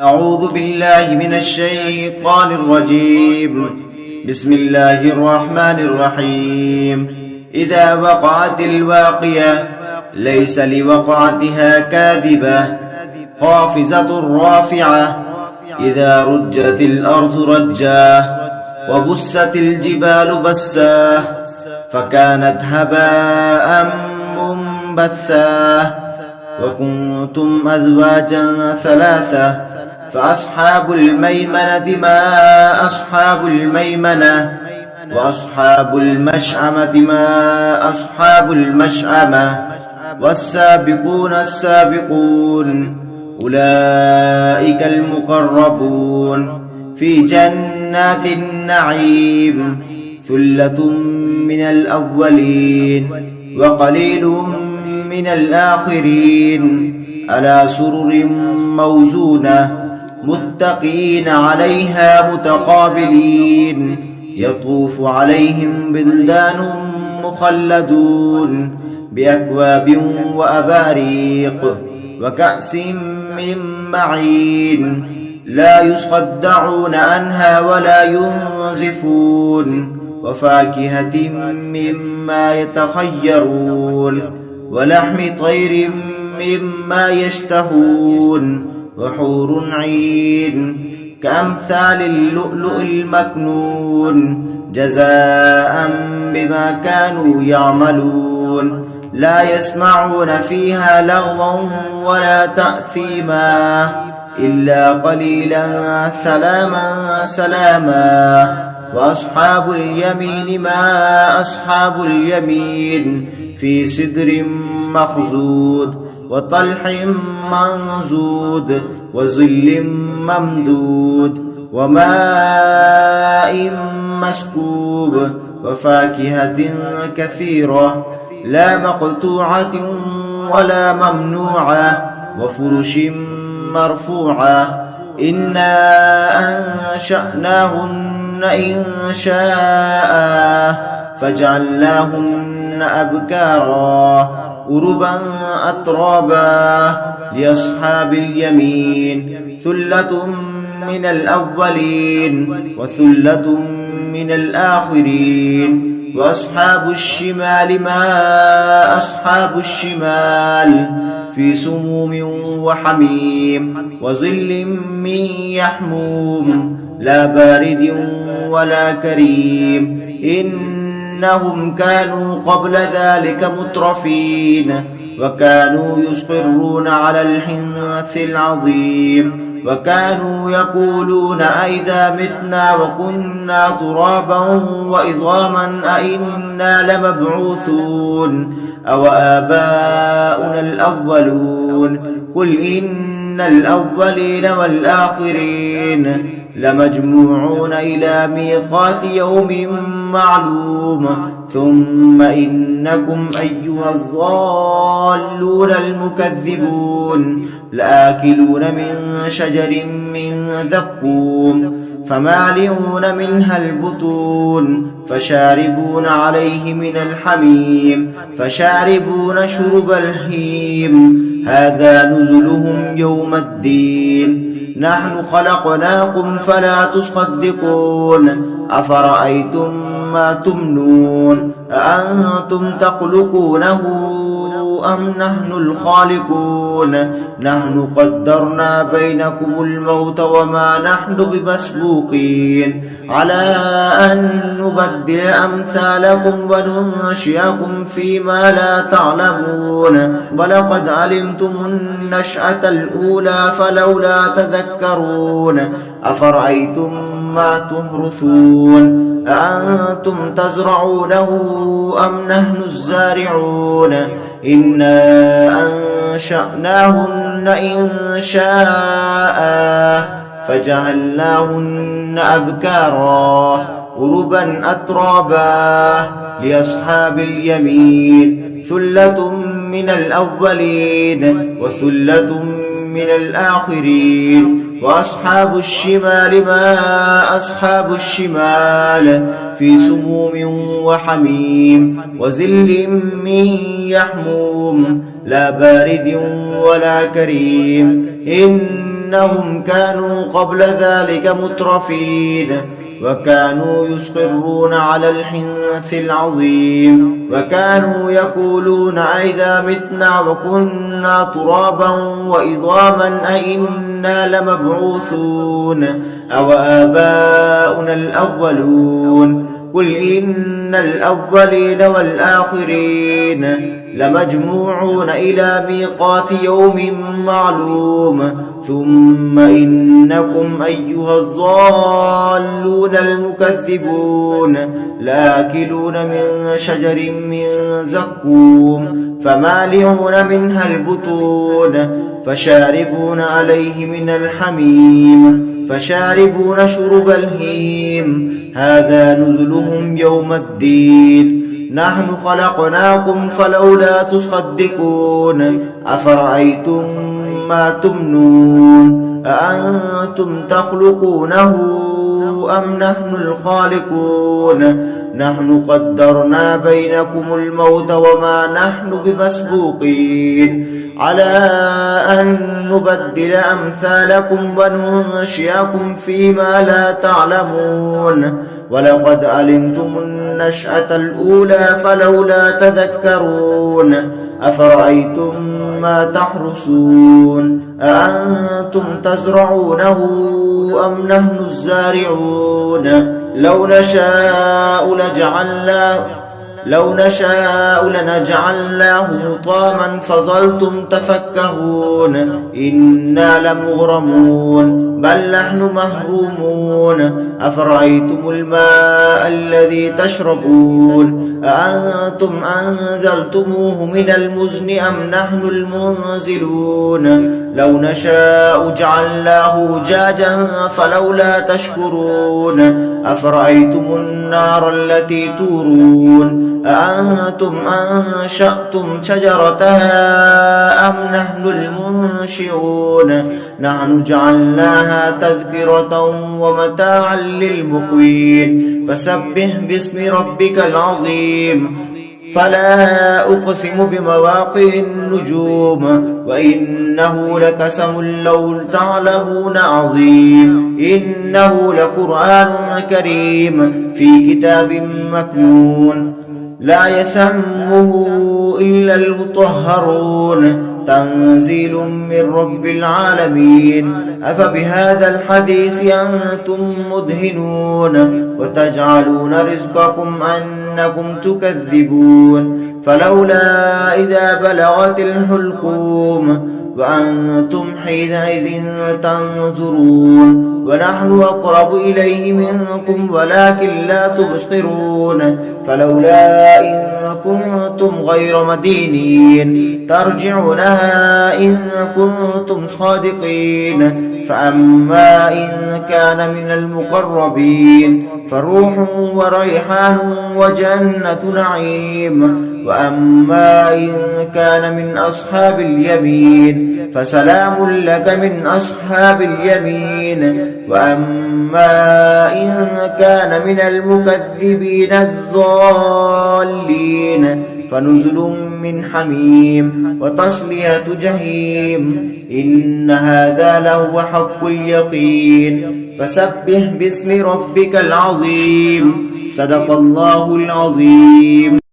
أعوذ بالله من الشيطان الرجيم. بسم الله الرحمن الرحيم. إذا وقعت الواقية ليس لوقعتها كاذبة خافضة رافعة. إذا رجت الأرض رجا وبست الجبال بسا فكانت هباء منبثا. وكنتم أزواجا ثلاثة فأصحاب الميمنة ما أصحاب الميمنة وأصحاب المشأمة ما أصحاب المشأمة. والسابقون السابقون أولئك المقربون في جنات النعيم. ثلة من الأولين وقليل من الآخرين. على سرر موزونة متقين عليها متقابلين. يطوف عليهم بلدان مخلدون بأكواب وأباريق وكأس من معين. لا يصدعون عنها ولا ينزفون. وفاكهة مما يتخيرون ولحم طير مما يشتهون. وحور عين كأمثال اللؤلؤ المكنون جزاء بما كانوا يعملون. لا يسمعون فيها لغوا ولا تأثيما إلا قليلا سلاما سلاما. وأصحاب اليمين ما أصحاب اليمين في سدر مخضود وطلح منضود وظل ممدود وماء مسكوب. وفاكهة كثيرة لا مقطوعة ولا ممنوعة وفرش مرفوعة. إنا أنشأناهن إن شاء فجعلناهن أبكارا عربا أترابا لأصحاب اليمين. ثلة من الأولين وثلة من الآخرين. وأصحاب الشمال ما أصحاب الشمال في سموم وحميم وظل من يحموم لا بارد ولا كريم. إنهم كانوا قبل ذلك مترفين وكانوا يصرون على الحنث العظيم. وكانوا يقولون أئذا متنا وكنا ترابا وعظاما أئنا لمبعوثون أو آباؤنا الأولون. قل إن الأولين والآخرين لمجموعون إلى ميقات يوم معلوم. ثم إنكم أيها الضالون المكذبون لآكلون من شجر من زقوم فمالئون منها البطون فشاربون عليه من الحميم فشاربون شرب الهيم. هذا نزلهم يوم الدين. نحن خلقناكم فلا تصدقون. أفرأيتم ما تمنون أأنتم تخلقونه أم نحن الخالقون. نحن قدرنا بينكم الموت وما نحن بمسبوقين على أن نبدل أمثالكم وننشئكم فيما لا تعلمون. ولقد علمتم النشأة الأولى فلولا تذكرون. أفرأيتم ما تحرثون أأنتم تزرعونه أم نحن الزارعون. إنا أنشأناهن إن شاء فجعلناهن أبكارا عربا أترابا لأصحاب اليمين. ثلة من الأولين وثلة من الآخرين. وأصحاب الشمال ما أصحاب الشمال في سموم وحميم وظل من يحموم لا بارد ولا كريم. إنهم كانوا قبل ذلك مترفين وكانوا يصرون على الحنث العظيم وكانوا يقولون أئذا متنا وكنا ترابا وعظاما أئنا لمبعوثون أو آباؤنا الأولون قل إن الأولين والآخرين لمجموعون إلى ميقات يوم معلوم ثم إنكم أيها الضالون المكذبون لآكلون من شجر من زقوم فمالئون منها البطون فشاربون عليه من الحميم فشاربون شرب الهيم هذا نزلهم يوم الدين نحن خلقناكم فلولا تصدقون أفرأيتم ما تمنون أأنتم تخلقونه أم نحن الخالقون نحن قدرنا بينكم الموت وما نحن بمسبوقين على أن نبدل أمثالكم وننشئكم فيما لا تعلمون ولقد علمتم النشأة الأولى فلولا تذكرون أفرأيتم ما تحرثون أأنتم تزرعونه أم نحن الزارعون لو نشاء لنجعلناه حطاما فظلتم تفكهون إنا لمغرمون بل نحن محرومون أفرأيتم الماء الذي تشربون أأنتم أنزلتموه من المزن أم نحن المنزلون لو نشاء جعلناه أجاجا فلولا تشكرون أفرأيتم النار التي تورون أأنتم أنشأتم شجرتها أم نحن المنشئون نحن جعلناها تذكرة ومتاعا للمقوين فسبح باسم ربك العظيم فلا أقسم بمواقع النجوم وإنه لقسم لو تعلمون عظيم إنه لقرآن كريم في كتاب مكنون لا يسمه إلا المطهرون تنزيل من رب العالمين أفبهذا الحديث أنتم مدهنون وتجعلون رزقكم أنكم تكذبون فلولا إذا بلغت الحلقوم وأنتم حينئذ تنظرون ونحن أقرب إليه منكم ولكن لا تبصرون فلولا إن كنتم غير مدينين ترجعونها إن كنتم صادقين فأما إن كان من المقربين فروح وريحان وجنة نعيم وأما إن كان من أصحاب اليمين فسلام لك من أصحاب اليمين وأما إن كان من المكذبين الضالين فنزل من حميم وتصلية جحيم إن هذا لهو حق اليقين فسبح باسم ربك العظيم صدق الله العظيم.